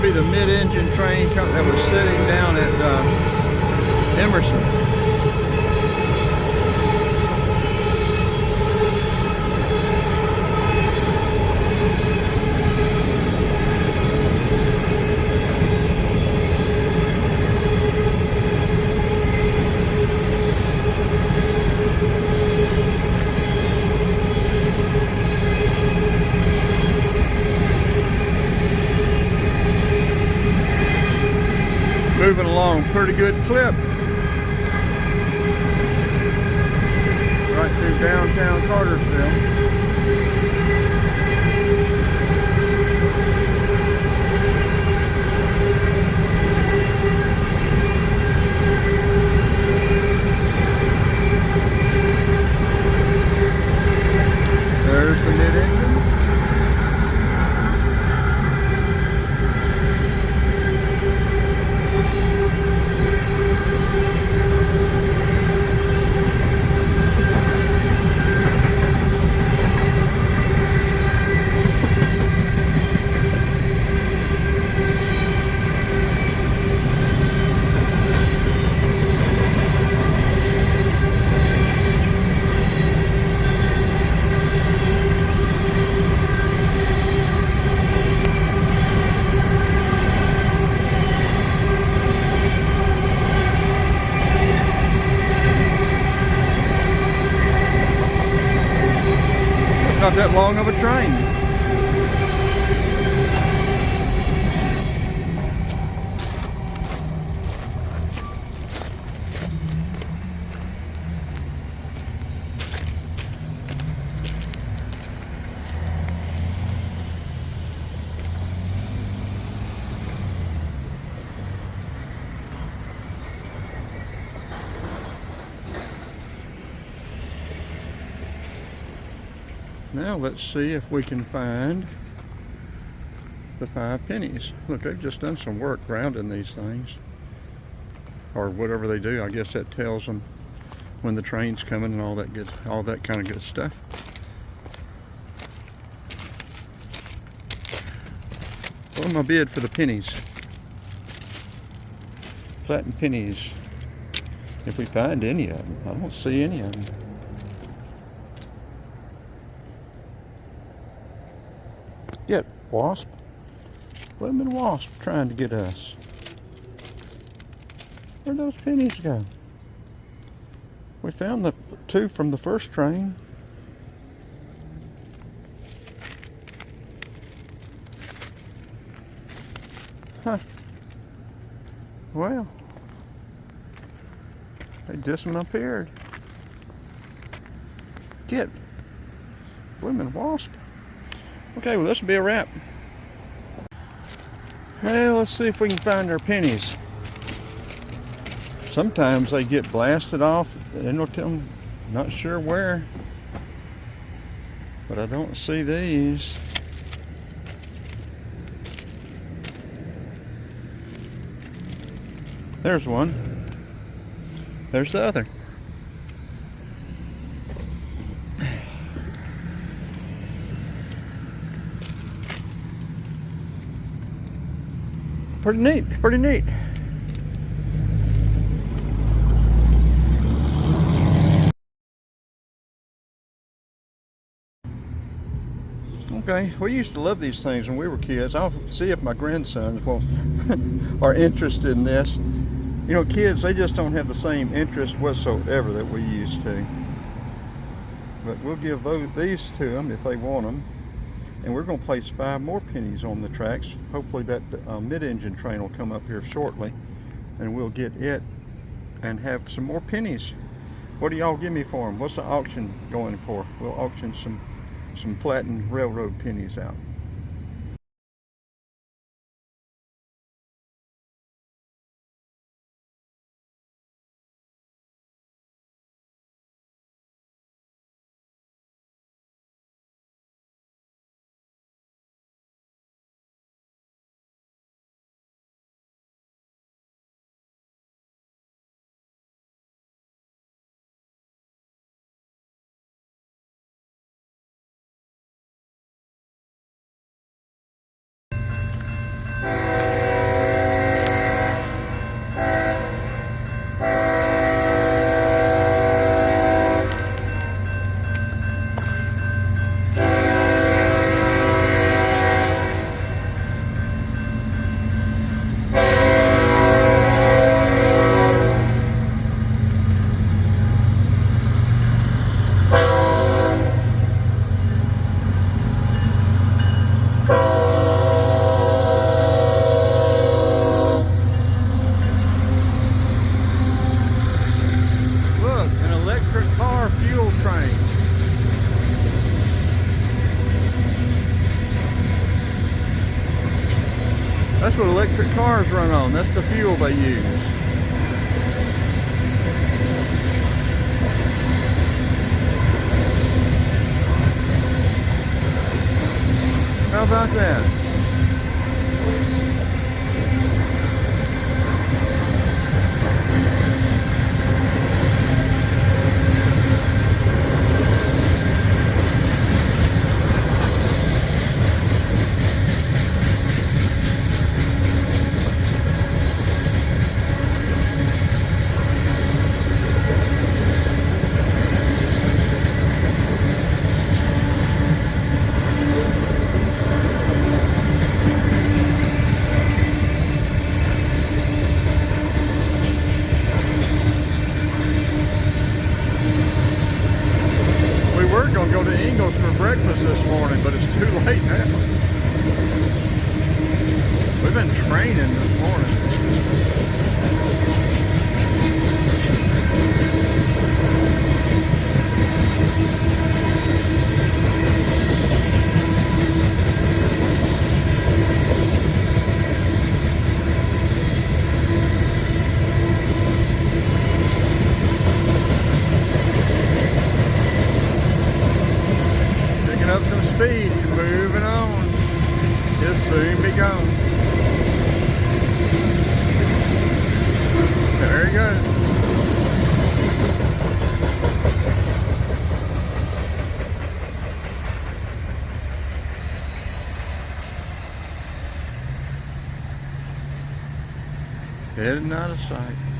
be the mid-engine train that was sitting down at Emerson. Moving along pretty good clip. Right through downtown Cartersville. There's the mid-engine. Not that long of a train. Now let's see if we can find the 5 pennies. Look, they've just done some work grounding these things, or whatever they do. I guess that tells them when the train's coming and all that kind of good stuff. What's my bid for the pennies? Flattened pennies. If we find any of them, I don't see any of them. Get wasp. Blooming wasp trying to get us. Where'd those pennies go? We found the 2 from the first train. Huh. Well, they disappeared. Get blooming wasp. Okay, well, this will be a wrap. Well, let's see if we can find our pennies. Sometimes they get blasted off and they'll tell them, not sure where. But I don't see these. There's one. There's the other. Pretty neat, pretty neat. Okay, we used to love these things when we were kids. I'll see if my grandsons are interested in this. You know, kids, they just don't have the same interest whatsoever that we used to. But we'll give these to them if they want them. And we're going to place 5 more pennies on the tracks. Hopefully that mid-engine train will come up here shortly, and we'll get it and have some more pennies. What do y'all give me for them? What's the auction going for? We'll auction some flattened railroad pennies out. That's what electric cars run on. That's the fuel they use. How about that? We're going to go to Ingles for breakfast this morning, but it's too late now. We've been training this morning. Up some speed, moving on. He'll soon be gone. There he goes. Heading out of sight.